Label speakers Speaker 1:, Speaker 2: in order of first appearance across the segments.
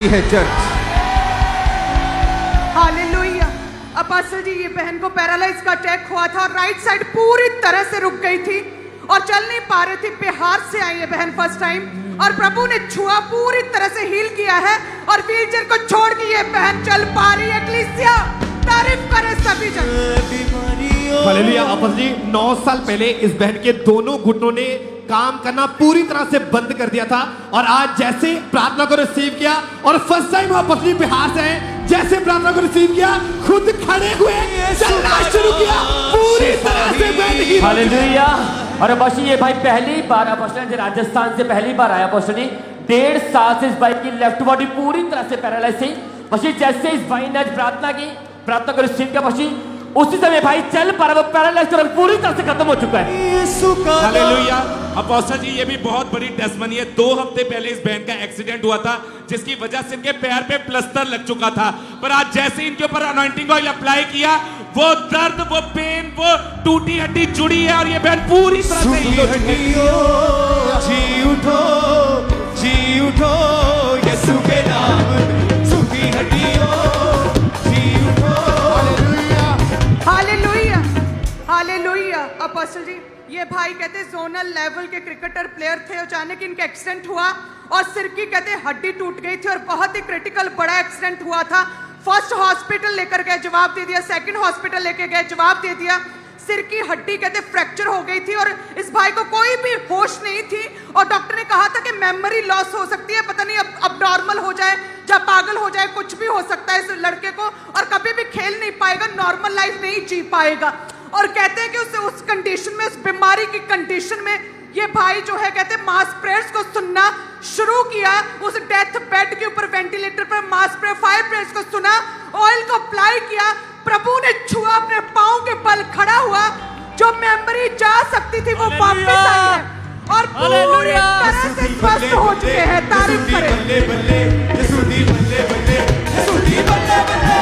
Speaker 1: है church.
Speaker 2: Hallelujah. Apostle ji, ये बहन को पैरालाइज का अटैक हुआ था और राइट साइड पूरी तरह से रुक गई थी और चल नहीं पा रही थी। बिहार से आई है बहन फर्स्ट टाइम और प्रभु ने छुआ, पूरी तरह से हील किया है और व्हीलचेयर को छोड़ के ये बहन चल पा रही है। एक्लीसिया तारीफ करे सभी जन।
Speaker 1: हालेलुया। अपोस्टल जी, 9 साल पहले इस बहन के दोनों घुटनों ने काम करना पूरी तरह से बंद कर दिया था और आज जैसे प्रार्थना को रिसीव किया और फर्स्ट टाइम अपोस्टल जी बिहार से आए, जैसे प्रार्थना को रिसीव किया खुद खड़े हुए चलना शुरू किया, पूरी तरह से बहन की।
Speaker 3: हालेलुया। और अपोस्टल ये भाई पहली बार अपोस्टल राजस्थान से पहली बार आया। अपोस्टल जी 1.5 साल से इस भाई की लेफ्ट बॉडी पूरी तरह से पैरालाइज थी। पशी जैसे इस भाई ने आज प्रार्थना को रिसीव किया, पशी उसी समय भाई चल पा रहा, वो पैरालाइज और पूरी तरह से खत्म हो चुका है।
Speaker 4: हालेलुया। अपोस्टल जी, ये भी बहुत बड़ी टेस्टमनी है। 2 हफ्ते पहले इस बहन का एक्सीडेंट हुआ था जिसकी वजह से इनके पैर पे प्लास्टर लग चुका था, पर आज जैसे इनके ऊपर अनॉइंटिंग ऑयल अप्लाई किया, वो दर्द, वो पेन, वो टूटी हड्डी जुड़ी है और ये बहन पूरी तरह से हील हो चुकी है।
Speaker 5: जी उठो, जी उठो, यीशु के नाम में सूखी हड्डियों, जी उठो।
Speaker 2: Hallelujah, hallelujah. अपोस्टल जी, ये भाई कहते जोनल लेवल के क्रिकेटर प्लेयर थे। अचानक इनका एक्सीडेंट हुआ और सिर की कहते हड्डी टूट गई थी और बहुत ही क्रिटिकल बड़ा एक्सीडेंट हुआ था। फर्स्ट हॉस्पिटल लेकर गए, जवाब दे दिया। सेकंड हॉस्पिटल लेके गए, जवाब दे दिया। सिर की हड्डी कहते फ्रैक्चर हो गई थी और इस भाई को कोई भी होश नहीं थी और डॉक्टर ने कहा था कि मेमोरी लॉस हो सकती है, पता नहीं अब नॉर्मल हो जाए या पागल हो जाए, कुछ भी हो सकता है इस लड़के को और कभी भी खेल नहीं पाएगा, नॉर्मल लाइफ नहीं जी पाएगा। और कहते हैं कि उस कंडीशन में, उस बीमारी की कंडीशन में ये भाई जो है कहते मास प्रेयर्स को सुनना शुरू किया। उस डेथ बेड के ऊपर वेंटिलेटर पर मास प्रेयर, फायर प्रेयर्स को सुना, ऑयल को अप्लाई किया, प्रभु ने छुआ, अपने पांव के बल खड़ा हुआ। जो मेमोरी जा सकती थी वो वापस आई है और पूरी तरह से स्वस्थ हो चुके हैं। तारीफ करें।
Speaker 5: बल्ले बल्ले यीशु दी, बल्ले बल्ले यीशु दी, बल्ले बल्ले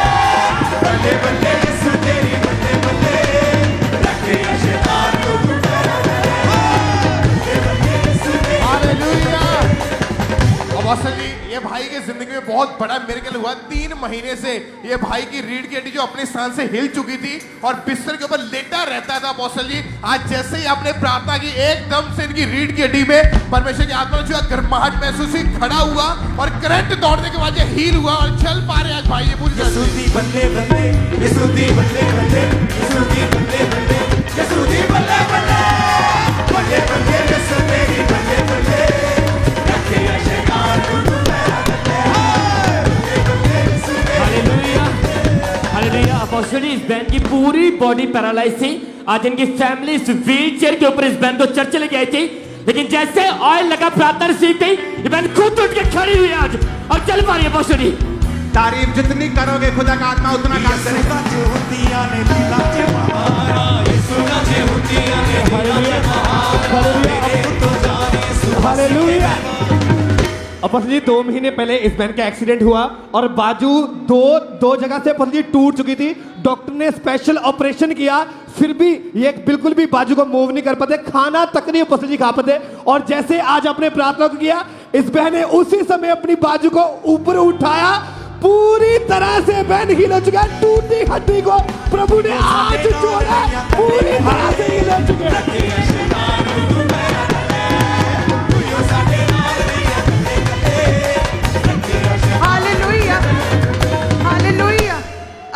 Speaker 5: बल्ले बल्ले यीशु तेरी, बल्ले बल्ले रखे शैतान को
Speaker 1: हालेलुया। अपोस्टल जी, ये भाई की जिंदगी में बहुत बड़ा मिरेकल हुआ। 3 महीने से ये भाई की रीढ़ की हड्डी जो अपने स्थान से हिल चुकी थी और बिस्तर के ऊपर लेटा रहता था। अपोस्टल जी, आज जैसे ही आपने प्रार्थना की, एकदम से इनकी रीढ़ की हड्डी में परमेश्वर की आत्मा ने गर्माहट महसूस हुई, खड़ा हुआ और करंट दौड़ने के बाद ये हील हुआ और चल पा रहे आज भाई ये पूरी तरह से।
Speaker 5: यीशु दी, बल्ले बल्ले यीशु दी, बल्ले बल्ले यीशु दी, बल्ले बल्ले यीशु दी, बल्ले बल्ले बल्ले बल्ले यीशु तेरी, बल्ले बल्ले रखे शैतान को
Speaker 3: हालेलुया। अपोस्टल जी, इस बहन की पूरी बॉडी पैरालाइज थी। आज इनकी फैमिली इस व्हीलचेयर के ऊपर इस बहन को चर्च लेके आई थी, लेकिन जैसे ऑयल लगा, प्रार्थना रिसीव की, ये बहन खुद उठ के खड़ी हुई आज और चल पा रही है। अपोस्टल जी,
Speaker 1: तारीफ जितनी करोगे खुदा का आत्मा उतना काम करेगा। हालेलुया। अपोस्टल जी, 2 महीने पहले इस बहन का एक्सीडेंट हुआ और बाजू दो जगह से अपोस्टल जी टूट चुकी थी। डॉक्टर ने स्पेशल ऑपरेशन किया, फिर भी ये बिल्कुल भी बाजू को मूव नहीं कर पाते, खाना तक नहीं अपोस्टल जी खा पाते। और जैसे आज अपने प्रार्थना को किया, इस बहन ने उसी समय अपनी बाजू को ऊपर उठाया, पूरी तरह से बहन हिल हो चुका है। टूटी हड्डी को प्रभु ने आज जोड़ा, पूरी तरह से हिल हो चुके हैं।
Speaker 2: Hallelujah, hallelujah.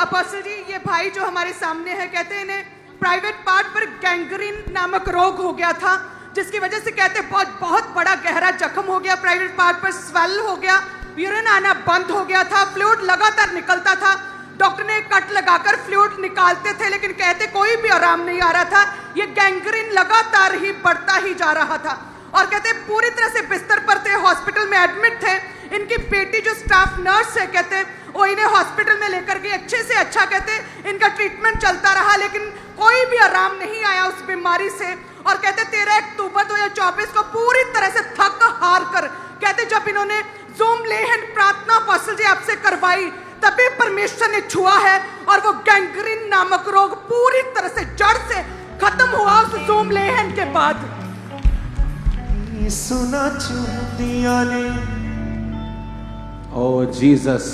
Speaker 2: अपोस्टल जी, ये भाई जो हमारे सामने है, कहते हैं इन्हें प्राइवेट पार्ट पर गैंग्रीन नामक रोग हो गया था, जिसकी वजह से कहते बहुत बड़ा गहरा जख्म हो गया, प्राइवेट पार्ट पर स्वेल हो गया, यूरिन आना बंद हो गया था, फ्लूइड लगातार निकलता था। डॉक्टर ने कट लगाकर फ्लूइड निकालते थे लेकिन कहते कोई भी आराम नहीं आ रहा था। ये गैंग्रीन लगातार ही बढ़ता ही जा रहा था और कहते पूरी तरह से बिस्तर पर थे, हॉस्पिटल में एडमिट थे। इनकी बेटी जो स्टाफ नर्स है, कहते वो इन्हें हॉस्पिटल में लेकर गई, अच्छे से अच्छा कहते इनका ट्रीटमेंट चलता रहा, लेकिन कोई भी आराम नहीं आया उस बीमारी से। और कहते 13 अक्टूबर 2024 को पूरी तरह से थक हार कर, कहते जब इन्होंने ज़ूम लेहन प्रार्थना अपोस्टल जी आपसे करवाई, तभी परमेश्वर ने छुआ है और वो गैंग्रीन नामक रोग पूरी तरह से जड़ से खत्म हुआ उस ज़ूम लेहन के बाद।
Speaker 5: सुना चुदिया ने Oh Jesus.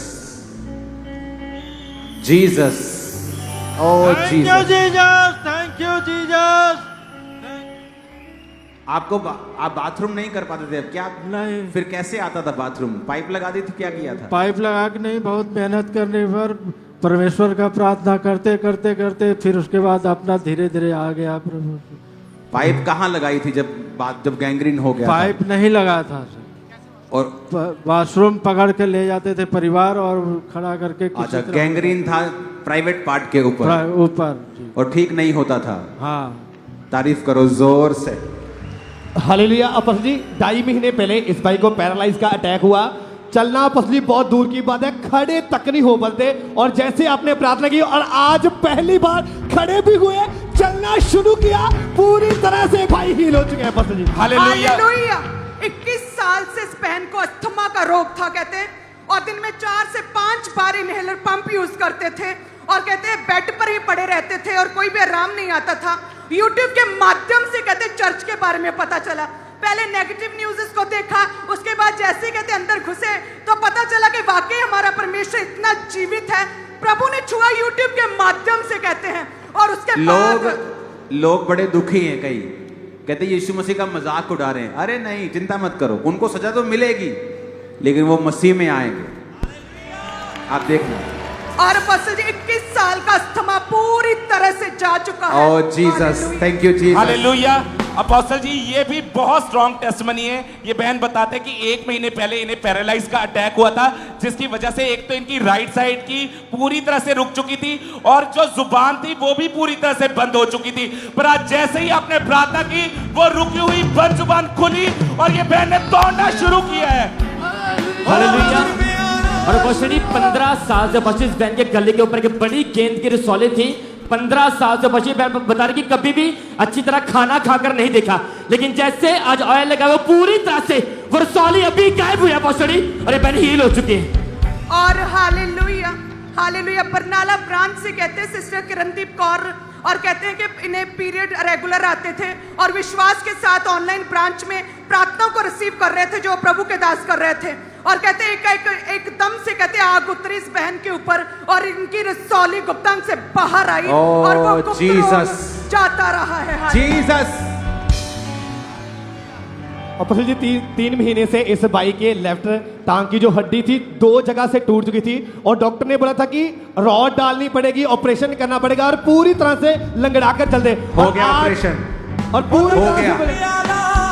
Speaker 5: Jesus. Oh Jesus.
Speaker 6: Thank you Jesus.
Speaker 5: आप बाथरूम नहीं कर पाते थे, अब क्या?
Speaker 6: नहीं।
Speaker 5: फिर कैसे आता था बाथरूम? पाइप लगा दी थी, क्या किया था?
Speaker 6: पाइप लगा के नहीं, बहुत मेहनत करने पर परमेश्वर का प्रार्थना करते करते करते फिर उसके बाद अपना धीरे धीरे आ गया प्रभु।
Speaker 5: पाइप कहाँ लगाई थी जब गैंग्रीन हो गया
Speaker 6: पाइप नहीं लगा था सर।
Speaker 5: और
Speaker 6: वॉशरूम पकड़ के ले जाते थे परिवार और खड़ा करके किसी
Speaker 5: अच्छा,
Speaker 6: तरह-
Speaker 5: गैंग्रीन था प्राइवेट पार्ट के ऊपर
Speaker 6: ऊपर जी।
Speaker 5: और ठीक नहीं होता था।
Speaker 6: हाँ
Speaker 5: तारीफ करो जोर से।
Speaker 1: हालेलुया। अपोस्टल जी 2.5 महीने पहले इस भाई को पैरालाइज का अटैक हुआ। चलना अपोस्टल जी बहुत दूर की बात है, खड़े तक नहीं हो पाते। और जैसे आपने प्रार्थना की और आज पहली बार खड़े भी हुए, चलना शुरू किया, पूरी तरह से भाई हील हो चुके हैं अपोस्टल जी।
Speaker 4: हालेलुया।
Speaker 2: हालेलुया। 21 साल से इस बहन को अस्थमा का रोग था कहते हैं, और दिन में 4 से 5 बार इनहेलर पंप यूज करते थे, और कहते हैं बेड पर ही पड़े रहते थे और कोई भी आराम नहीं आता था। यूट्यूब के माध्यम से कहते चर्च के बारे में पता चला। पहले नेगेटिव न्यूज़ को देखा, उसके बाद जैसे कहते अंदर घुसे तो पता चला कि वाकई हमारा परमेश्वर इतना जीवित है। प्रभु ने छुआ यूट्यूब के माध्यम से कहते हैं, और उसके बाद
Speaker 5: लोग बड़े दुखी हैं, कई कहते यीशु मसीह का मजाक उड़ा रहे हैं। अरे नहीं, चिंता मत करो, उनको सजा तो मिलेगी लेकिन वो मसीह में आएंगे, आप देखना।
Speaker 2: और अपोस्टल जी 21 साल का अस्थमा पूरी तरह से जा चुका है।
Speaker 5: Oh Jesus, thank you Jesus.
Speaker 4: Hallelujah. Apostle ji ये भी बहुत स्ट्रॉन्ग टेस्टमनी है। ये बहन बताते हैं कि 1 महीने पहले इन्हें पैरालाइज का अटैक हुआ था, जिसकी वजह से एक तो इनकी राइट साइड की पूरी तरह से रुक चुकी थी और जो जुबान थी वो भी पूरी तरह से बंद हो चुकी थी। पर आज जैसे ही आपने प्रार्थना की, वो रुकी हुई बंद जुबान खुली और ये बहन ने दौड़ना शुरू किया है।
Speaker 3: हालेलुया। और अपोस्टल जी 15 साल से अपोस्टल इस बहन के गले के ऊपर एक बड़ी गेंद की रसौली थी। 15 साल से बची बहन बता रही कि कभी भी अच्छी तरह खाना खाकर नहीं देखा, लेकिन जैसे आज ऑयल लगा वो पूरी तरह से वो रसौली अभी गायब हुई अपोस्टल जी, और ये बहन हील हो चुकी है।
Speaker 2: और हालेलुया, हालेलुया। बरनाला ब्रांच से कहते हैं सिस्टर किरणदीप कौर, और कहते हैं कि इन्हें पीरियड रेगुलर आते थे और विश्वास के साथ ऑनलाइन ब्रांच में प्रार्थना को रिसीव कर रहे थे जो प्रभु के दास कर रहे थे। और कहते हैं एकदम से कहते आग उतरी इस बहन के ऊपर और इनकी रसौली गुप्तांग से बाहर आई और वो गुप्त रोग जाता रहा है।
Speaker 5: जीसस।
Speaker 1: अपोस्टल जी 3 महीने से इस भाई के लेफ्ट टांग की जो हड्डी थी 2 जगह से टूट चुकी थी, और डॉक्टर ने बोला था कि रॉड डालनी पड़ेगी, ऑपरेशन करना पड़ेगा, और पूरी तरह से लंगड़ा कर चल दे।
Speaker 5: हो गया ऑपरेशन,
Speaker 1: और पूरी
Speaker 5: हो
Speaker 1: तरह से
Speaker 5: गया।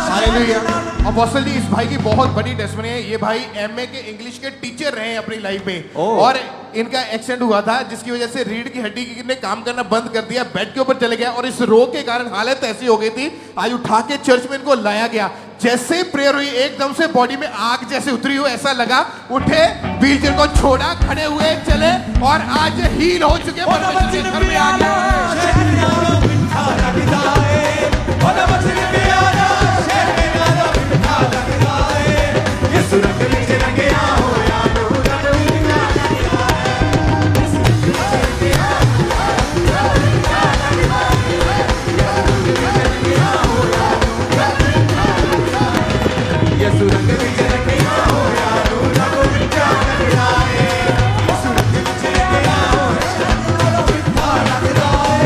Speaker 7: हालेलुया। अपोस्टल जी इस भाई की बहुत बड़ी टेस्टमनी है। ये भाई एमए के इंग्लिश के टीचर रहे हैं अपनी लाइफ में,
Speaker 5: ओह।
Speaker 7: और इनका एक्सीडेंट हुआ था जिसकी वजह से रीढ़ की हड्डी ने काम करना बंद कर दिया, बेड के ऊपर चले गया, और इस रोग के कारण हालत ऐसी हो गई थी, आज उठा के चर्च में इनको लाया गया। जैसे प्रेयर हुई एकदम से बॉडी में आग जैसे उतरी हो ऐसा लगा, उठे, व्हीलचेयर को छोड़ा, खड़े हुए, चले, और आज हील हो चुके हैं, परमेश्वर के घर में आ गए।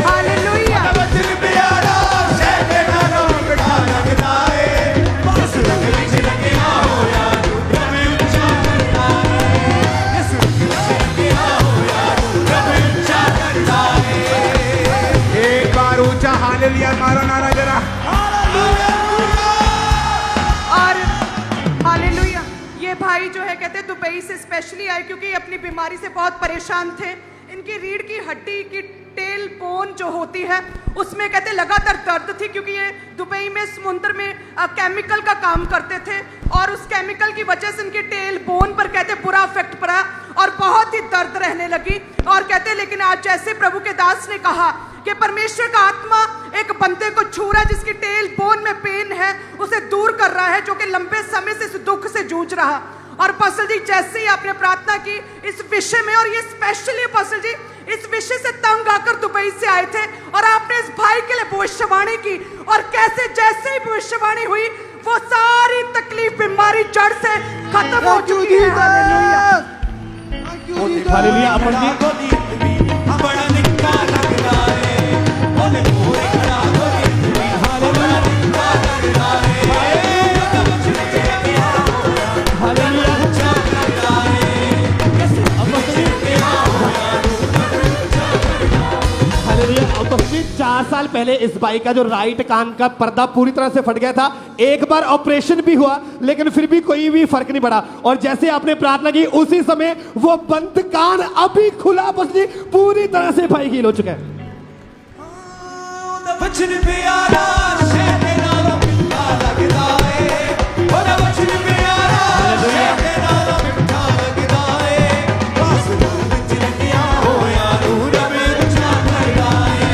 Speaker 2: हालेलुया।
Speaker 5: एक बार ऊंचा हालेलुया मारो नारा जरा।
Speaker 2: और हालेलुया। ये भाई जो है कहते हैं दुबई से स्पेशली आए क्योंकि ये अपनी बीमारी से बहुत परेशान थे। इनकी रीढ़ की हड्डी की टेल बोन जो होती है उसमें कहते लगातार दर्द थी, क्योंकि ये दुबई में समुद्र में केमिकल का काम करते थे, और उस केमिकल की वजह से इनकी टेल बोन पर कहते बुरा इफेक्ट पड़ा और बहुत ही दर्द रहने लगी। और कहते लेकिन आज जैसे प्रभु के दास ने कहा कि परमेश्वर का आत्मा एक बंदे को छू रहा है जिसकी टेल बोन में पेन है, उसे दूर कर रहा है, जो कि लंबे समय से इस दुख से जूझ रहा। और अपोस्टल जी जैसे ही आपने प्रार्थना की इस विषय में, और ये स्पेशली अपोस्टल जी इस विषय से तंग आकर दुबई से आए थे, और आपने इस भाई के लिए भविष्यवाणी की, और कैसे जैसे ही भविष्यवाणी हुई वो सारी तकलीफ बीमारी जड़ से खत्म हो चुकी है। हालेलुया।
Speaker 1: हालेलुया। अपन जी
Speaker 5: बड़ा निक्का लगदा है ओले पूरे खड़ा गोदी बड़ा निक्का लगदा है
Speaker 1: हालेलुया। हालेलुया। अपन जी 4 साल पहले इस बाई का जो राइट कान का पर्दा पूरी तरह से फट गया था, एक बार ऑपरेशन भी हुआ लेकिन फिर भी कोई भी फर्क नहीं पड़ा, और जैसे आपने प्रार्थना की उसी समय वो बंद कान अभी खुला, बस जी पूरी तरह से भाई हील हो चुका है।
Speaker 5: बचन प्यारा शहर नालों मिठा लगदा है ओदा बचन प्यारा शहर नालों मिठा लगदा है बस विच लगिया होया नूर में अच्छा लगदा है।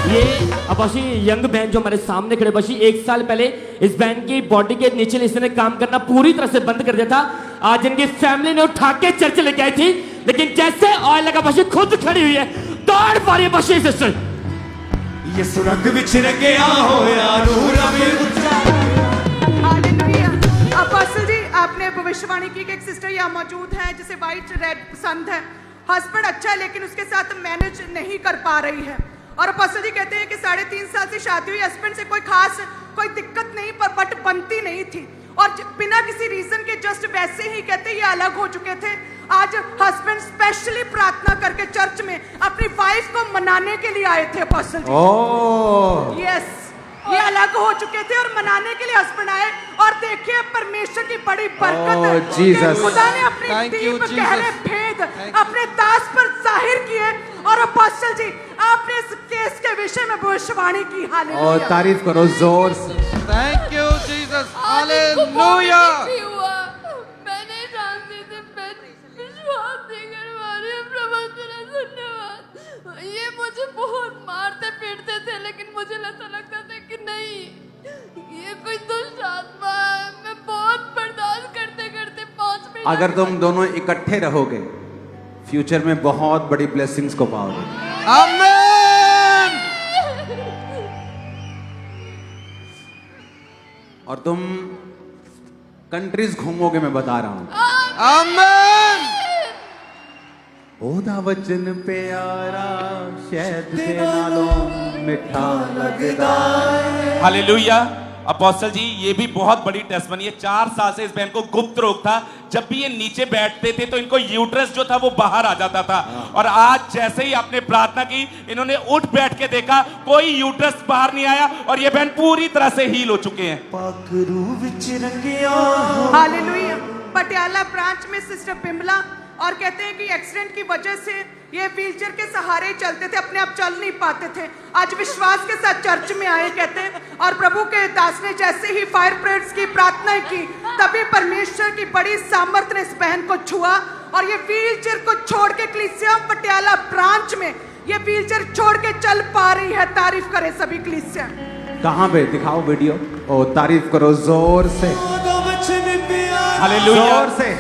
Speaker 3: ये अबाशी यंग बैंड जो हमारे सामने खड़े, बशी 1 साल पहले इस बैंड की बॉडी के नीचे इसने काम करना पूरी तरह से बंद कर दिया था। आज इनकी फैमिली ने उठा के चर्च लेके आई थी, लेकिन जैसे ऑयल लगा बशी खुद खड़ी हुई है, दौड़ पा रही है बशी सिस्टर।
Speaker 5: ये सुरंग विच रंगिया होया नूर में अच्छा।
Speaker 2: हालेलुया। अपोस्टल जी, आपने भविष्यवाणी की कि एक सिस्टर यहाँ मौजूद है जिसे वाइट रेड पसंद है, हस्बैंड अच्छा है लेकिन उसके साथ मैनेज नहीं कर पा रही है, और अपोस्टल जी कहते हैं कि 3.5 साल से शादी हुई, हस्बैंड से कोई खास कोई दिक्कत नहीं पर बट बनती नहीं थी, और बिना किसी रीजन के जस्ट वैसे ही कहते ये अलग हो चुके थे। आज हस्बैंड स्पेशली प्रार्थना करके चर्च में अपनी वाइफ को मनाने के लिए आए थे अपोस्टल जी। यस, ये अलग हो चुके थे और मनाने के लिए हस्बैंड आए, और देखिए परमेश्वर की बड़ी बरकत है कि खुदा ने अपनी डीप गहरे भेद अपने दास पर जाहिर किए, और अपोस्टल जी आपने इस केस के विषय में भविष्यवाणी की। हालेलुया।
Speaker 8: और तारीफ करो जोर से।
Speaker 6: Thank you Jesus.
Speaker 9: हालेलुया। मैंने शांति से विश्वास नहीं करवा रही हूँ प्रभु, तेरा धन्यवाद। ये मुझे बहुत मारते पीटते थे लेकिन मुझे ऐसा लगता था कि नहीं ये कोई दुष्ट आत्मा है। मैं बहुत बर्दाश्त करते करते 5 मिनट।
Speaker 8: अगर तुम दोनों इकट्ठे रहोगे फ्यूचर में बहुत बड़ी ब्लेसिंग्स को पाओगे।
Speaker 6: आमीन।
Speaker 8: और तुम कंट्रीज घूमोगे, मैं बता रहा हूं।
Speaker 6: आमीन।
Speaker 8: ओदा वचन प्यारा शहद के नालों मिठा लगदा है।
Speaker 4: हालेलुया। अपोस्टल जी, ये भी बहुत बड़ी टेस्टमनी है। 4 साल से इस बहन को गुप्त रोग था, जब भी ये नीचे बैठते थे तो इनको यूट्रस जो था वो बाहर आ जाता था, और आज जैसे ही आपने प्रार्थना की इन्होंने उठ बैठ के देखा कोई यूट्रस बाहर नहीं आया, और ये बहन पूरी तरह से हील हो चुके हैं।
Speaker 5: पाकरू विच रंगिया
Speaker 2: हालेलुया। पटियाला ब्रांच में सिस्टर बिमला, और कहते हैं कि एक्सीडेंट की वजह से ये व्हीलचेयर के सहारे चलते थे, अपने आप चल नहीं पाते थे। आज विश्वास के साथ चर्च में आए कहते हैं, और प्रभु के दास ने जैसे ही फायर ब्रिगेड की प्रार्थना की तभी परमेश्वर की बड़ी सामर्थ ने इस बहन को छुआ, और ये व्हीलचेयर को छोड़ के कलीसिया पटियाला ब्रांच में ये व्हीलचेयर छोड़ के चल पा रही है। तारीफ करे सभी कलीसिया।
Speaker 8: कहां पे दिखाओ वीडियो। ओ तारीफ करो जोर से।
Speaker 5: ओदा वचन प्यारा
Speaker 4: हालेलुया।
Speaker 8: जोर से।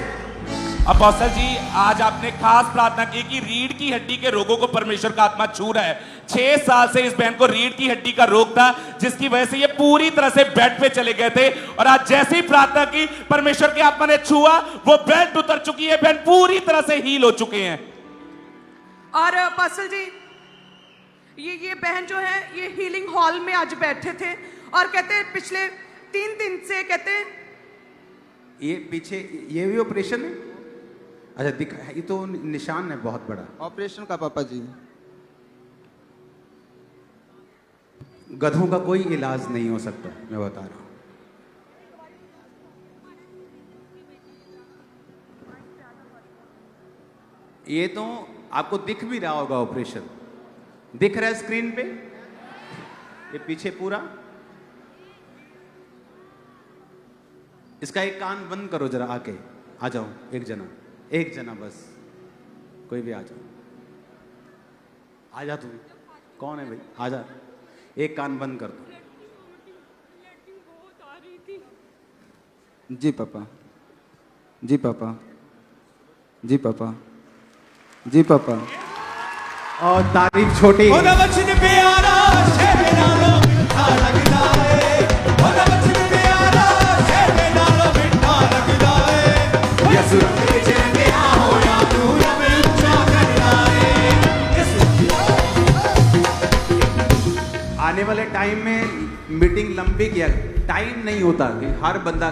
Speaker 4: अपोस्टल जी, आज आपने खास प्रार्थना की कि रीढ़ की हड्डी के रोगों को परमेश्वर का आत्मा छू रहा है। 6 साल से इस बहन को रीढ़ की हड्डी का रोग था, जिसकी वजह से ये पूरी तरह से बेड पे चले गए थे, और आज जैसे ही प्रार्थना की परमेश्वर के आत्मा ने छुआ, वो बेड उतर चुकी है, बहन पूरी तरह से हील हो चुके हैं।
Speaker 2: और अपोस्टल जी, ये बहन जो है ये हीलिंग हॉल में आज बैठे थे, और कहते हैं पिछले 3 दिन से कहते हैं
Speaker 8: ये पीछे ये भी ऑपरेशन है। अच्छा दिखा, ये तो निशान है बहुत बड़ा
Speaker 6: ऑपरेशन का पापा जी।
Speaker 8: गधों का कोई इलाज नहीं हो सकता, मैं बता रहा हूं। ये तो आपको दिख भी रहा होगा, ऑपरेशन दिख रहा है स्क्रीन पे। ये पीछे पूरा, इसका एक कान बंद करो जरा, आके आ जाओ। एक जना बस, कोई भी आ जाओ। आ जा तू, कौन है भाई, आ जा। एक कान बंद कर दो।
Speaker 6: जी पापा, जी पापा, जी पापा, जी पापा।
Speaker 8: और तारीफ छोटी।
Speaker 5: ओदा वचन प्यारा शहर नालों मिठा लगदा है ओदा वचन प्यारा शहदे नालों मिठा लगदा है यसु रंगे च रंगिया होया तू रब उच्चा करदा है
Speaker 8: आने वाले टाइम में मीटिंग लंबी किया टाइम नहीं होता कि हर बंदा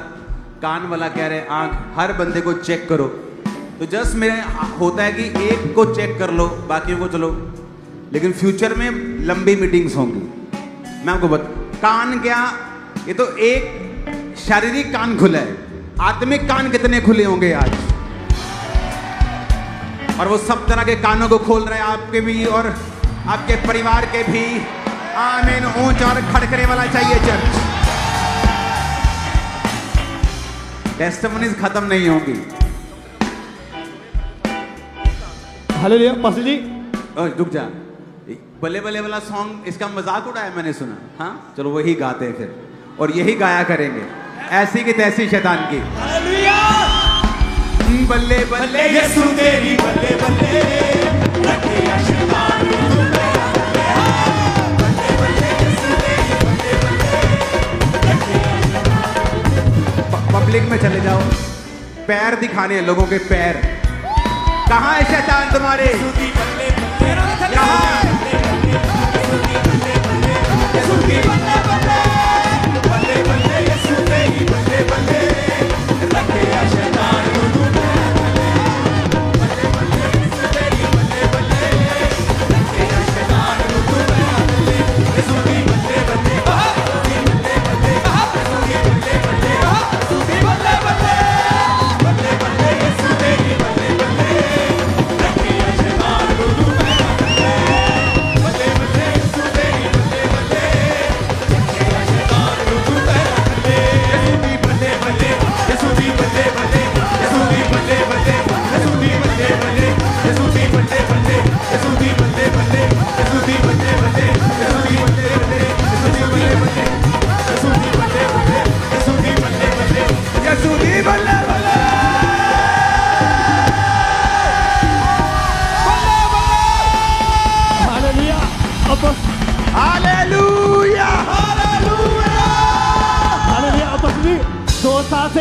Speaker 8: कान वाला कह रहे आंख हर बंदे को चेक करो तो जस्ट मेरे होता है कि एक को चेक कर लो बाकियों को चलो लेकिन फ्यूचर में लंबी मीटिंग्स होंगी मैं आपको कान क्या ये तो एक शारीरिक कान खुला है आत्मिक कान कितने खुले होंगे आज और वो सब तरह के कानों को खोल रहे हैं आपके भी और आपके परिवार के भी आमीन ऊंचा और खड़कने वाला चाहिए चर्च टेस्टिमनीज खत्म नहीं होंगी
Speaker 1: हालेलुया पास्टर जी
Speaker 8: रुक जा बल्ले बल्ले वाला सॉन्ग इसका मजाक उड़ाया मैंने सुना हाँ चलो वही गाते हैं फिर और यही गाया करेंगे ऐसी की तैसी शैतान की बल्ले बल्ले
Speaker 5: यसु तेरी बल्ले बल्ले रखे या शैतान
Speaker 8: पब्लिक में चले जाओ पैर दिखाने हैं लोगों के पैर कहाँ है शैतान तुम्हारे कहाँ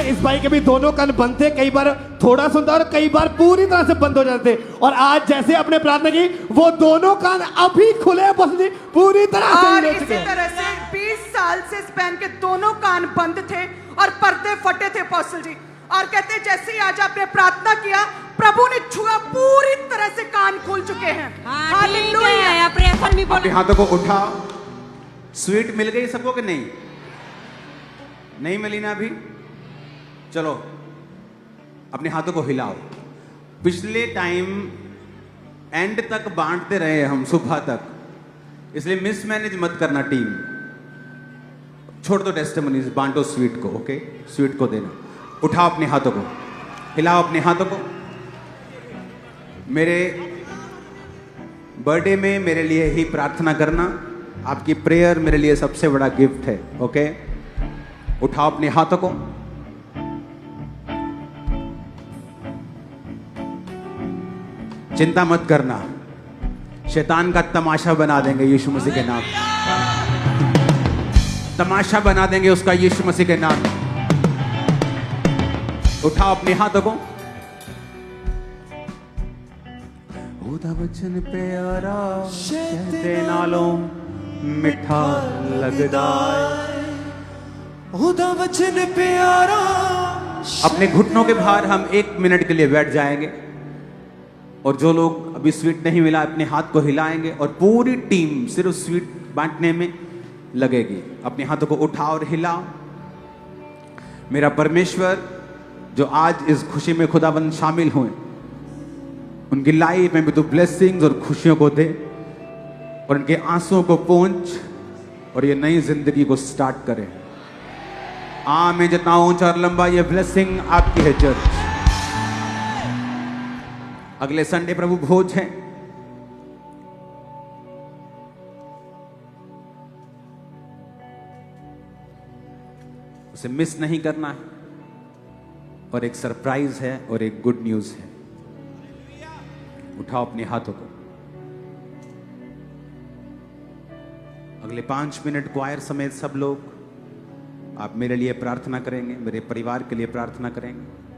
Speaker 1: इस भाई के भी दोनों कान बंद थे कई बार थोड़ा सुनता और कई बार पूरी तरह से बंद हो जाते और आज जैसे आपने प्रार्थना की वो दोनों कान अभी खुले पूरी तरह से
Speaker 2: और इसी तरह से 20 साल से स्पैन के दोनों कान बंद थे और पर्दे फटे थे अपोस्टल जी और कहते जैसे ही आज आपने प्रार्थना किया प्रभु ने छुआ पूरी तरह से कान खुल चुके हैं हालेलुया
Speaker 8: अपने हाथों को उठाओ स्वीट मिल गई सबको कि नहीं नहीं मिली ना अभी चलो अपने हाथों को हिलाओ पिछले टाइम एंड तक बांटते रहे हम सुबह तक इसलिए मिसमैनेज मत करना टीम छोड़ दो टेस्टिमनीज बांटो स्वीट को ओके स्वीट को देना उठाओ अपने हाथों को हिलाओ अपने हाथों को मेरे बर्थडे में मेरे लिए ही प्रार्थना करना आपकी प्रेयर मेरे लिए सबसे बड़ा गिफ्ट है ओके उठाओ अपने हाथों को चिंता मत करना शैतान का तमाशा बना देंगे यीशु मसीह के नाम तमाशा बना देंगे उसका यीशु मसीह के नाम उठाओ अपने हाथों को ओदा वचन प्यारा शहदे नालों मिठा लगदा
Speaker 5: ओदा वचन प्यारा
Speaker 8: अपने घुटनों के बाहर हम 1 मिनट के लिए बैठ जाएंगे और जो लोग अभी स्वीट नहीं मिला अपने हाथ को हिलाएंगे और पूरी टीम सिर्फ स्वीट बांटने में लगेगी अपने हाथों को उठाओ और हिलाओ मेरा परमेश्वर जो आज इस खुशी में खुदाबंद शामिल हुए उनकी लाइफ में भी तो ब्लेसिंग्स और खुशियों को दे और उनके आंसुओं को पोंछ और ये नई जिंदगी को स्टार्ट करें मैं जितना ऊंचा और लंबा ये ब्लेसिंग आपकी है चर्च अगले संडे प्रभु भोज है उसे मिस नहीं करना है और एक सरप्राइज है और एक गुड न्यूज है उठाओ अपने हाथों को अगले 5 मिनट क्वायर समेत सब लोग आप मेरे लिए प्रार्थना करेंगे, मेरे परिवार के लिए प्रार्थना करेंगे।